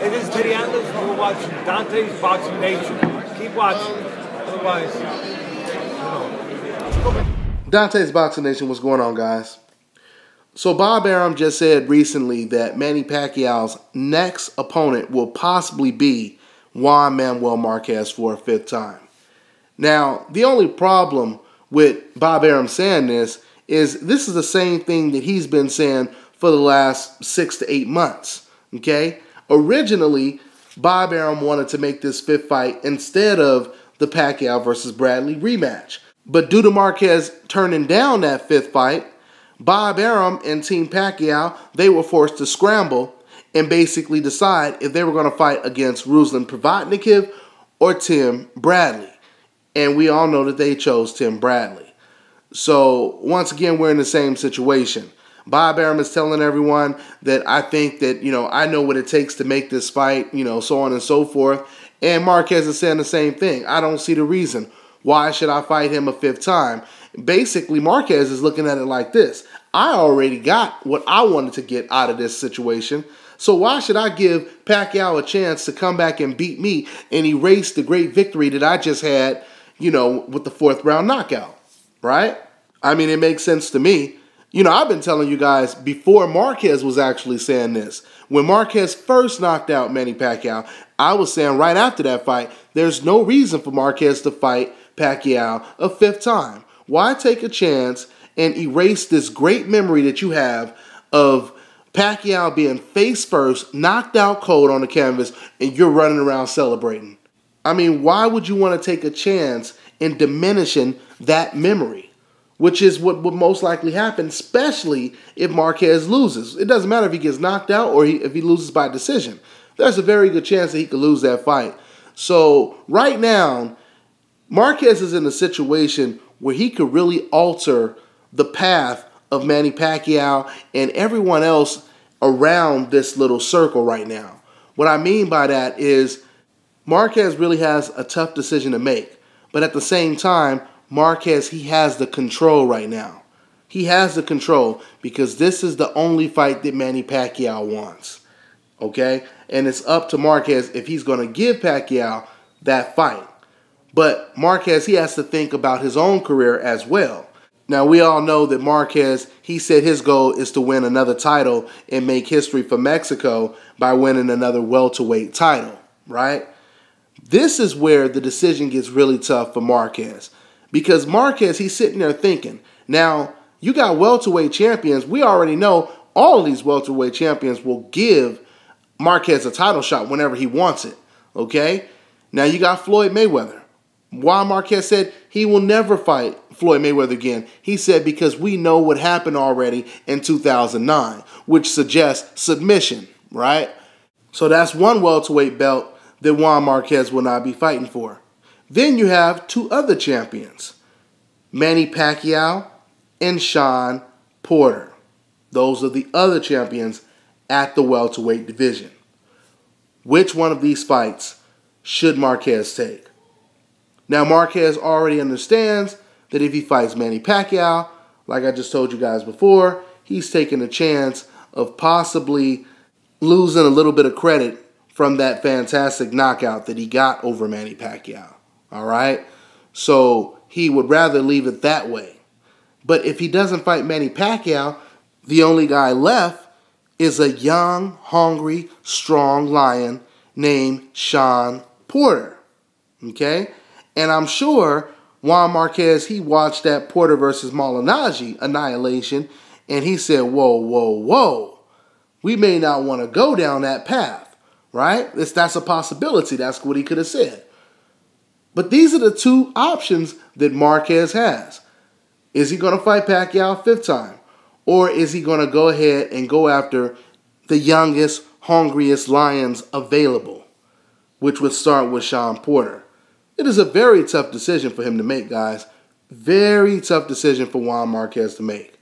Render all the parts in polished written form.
Hey, this is Teddy Atlas, and we're watching Dante's Boxing Nation. Keep watching. Otherwise, Dante's Boxing Nation, what's going on, guys? So Bob Arum just said recently that Manny Pacquiao's next opponent will possibly be Juan Manuel Marquez for a fifth time. Now, the only problem with Bob Arum saying this is the same thing that he's been saying for the last 6 to 8 months, okay? Originally, Bob Arum wanted to make this fifth fight instead of the Pacquiao versus Bradley rematch. But due to Marquez turning down that fifth fight, Bob Arum and Team Pacquiao, they were forced to scramble and basically decide if they were going to fight against Ruslan Provodnikov or Tim Bradley. And we all know that they chose Tim Bradley. So once again, we're in the same situation. Bob Arum is telling everyone that I think that, I know what it takes to make this fight, so on and so forth. And Marquez is saying the same thing. I don't see the reason. Why should I fight him a fifth time? Basically, Marquez is looking at it like this. I already got what I wanted to get out of this situation. So why should I give Pacquiao a chance to come back and beat me and erase the great victory that I just had, with the fourth round knockout, right? I mean, it makes sense to me. I've been telling you guys before Marquez was actually saying this. When Marquez first knocked out Manny Pacquiao, I was saying right after that fight, there's no reason for Marquez to fight Pacquiao a fifth time. Why take a chance and erase this great memory that you have of Pacquiao being face first, knocked out cold on the canvas, and you're running around celebrating? I mean, why would you want to take a chance in diminishing that memory? Which is what would most likely happen, especially if Marquez loses. It doesn't matter if he gets knocked out or if he loses by decision. There's a very good chance that he could lose that fight. So right now, Marquez is in a situation where he could really alter the path of Manny Pacquiao and everyone else around this little circle right now. What I mean by that is Marquez really has a tough decision to make. But at the same time, Marquez, he has the control right now. He has the control because this is the only fight that Manny Pacquiao wants. Okay? And it's up to Marquez if he's going to give Pacquiao that fight. But Marquez, he has to think about his own career as well. Now, we all know that Marquez, he said his goal is to win another title and make history for Mexico by winning another welterweight title, right? This is where the decision gets really tough for Marquez. Because Marquez, he's sitting there thinking, now, you got welterweight champions. We already know all of these welterweight champions will give Marquez a title shot whenever he wants it, okay? Now, you got Floyd Mayweather. Why Marquez said he will never fight Floyd Mayweather again? He said because we know what happened already in 2009, which suggests submission, right? So that's one welterweight belt that Juan Marquez will not be fighting for. Then you have two other champions, Manny Pacquiao and Shawn Porter. Those are the other champions at the welterweight division. Which one of these fights should Marquez take? Now, Marquez already understands that if he fights Manny Pacquiao, like I just told you guys before, he's taking a chance of possibly losing a little bit of credit from that fantastic knockout that he got over Manny Pacquiao. All right? So he would rather leave it that way. But if he doesn't fight Manny Pacquiao, the only guy left is a young, hungry, strong lion named Shawn Porter. Okay? And I'm sure Juan Marquez, he watched that Porter versus Malignaggi annihilation, and he said, whoa, whoa, whoa. We may not want to go down that path, right? That's a possibility. That's what he could have said. But these are the two options that Marquez has. Is he going to fight Pacquiao a fifth time? Or is he going to go ahead and go after the youngest, hungriest lions available, which would start with Shawn Porter? It is a very tough decision for him to make, guys. Very tough decision for Juan Marquez to make.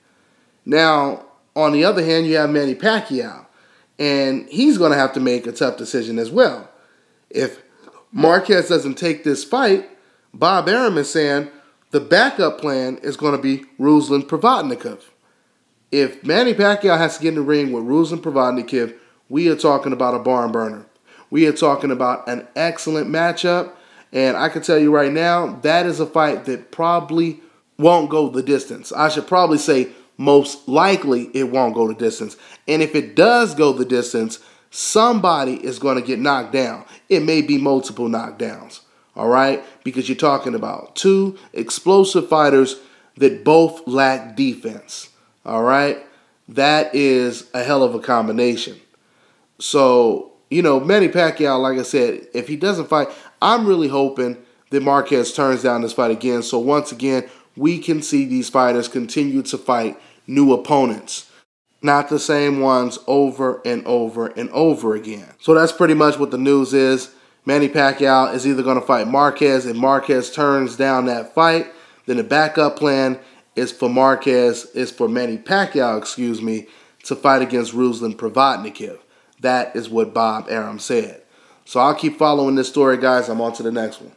Now, on the other hand, you have Manny Pacquiao, and he's going to have to make a tough decision as well. If Marquez doesn't take this fight, Bob Arum is saying the backup plan is going to be Ruslan Provodnikov. If Manny Pacquiao has to get in the ring with Ruslan Provodnikov, we are talking about a barn burner. We are talking about an excellent matchup. And I can tell you right now, that is a fight that probably won't go the distance. I should probably say most likely it won't go the distance. And if it does go the distance, somebody is going to get knocked down. It may be multiple knockdowns, all right? Because you're talking about two explosive fighters that both lack defense, all right? That is a hell of a combination. So, you know, Manny Pacquiao, like I said, if he doesn't fight, I'm really hoping that Marquez turns down this fight again. So once again, we can see these fighters continue to fight new opponents, not the same ones over and over and over again. So that's pretty much what the news is. Manny Pacquiao is either going to fight Marquez. If Marquez turns down that fight, then the backup plan is for Manny Pacquiao, to fight against Ruslan Provodnikov. That is what Bob Arum said. So I'll keep following this story, guys. I'm on to the next one.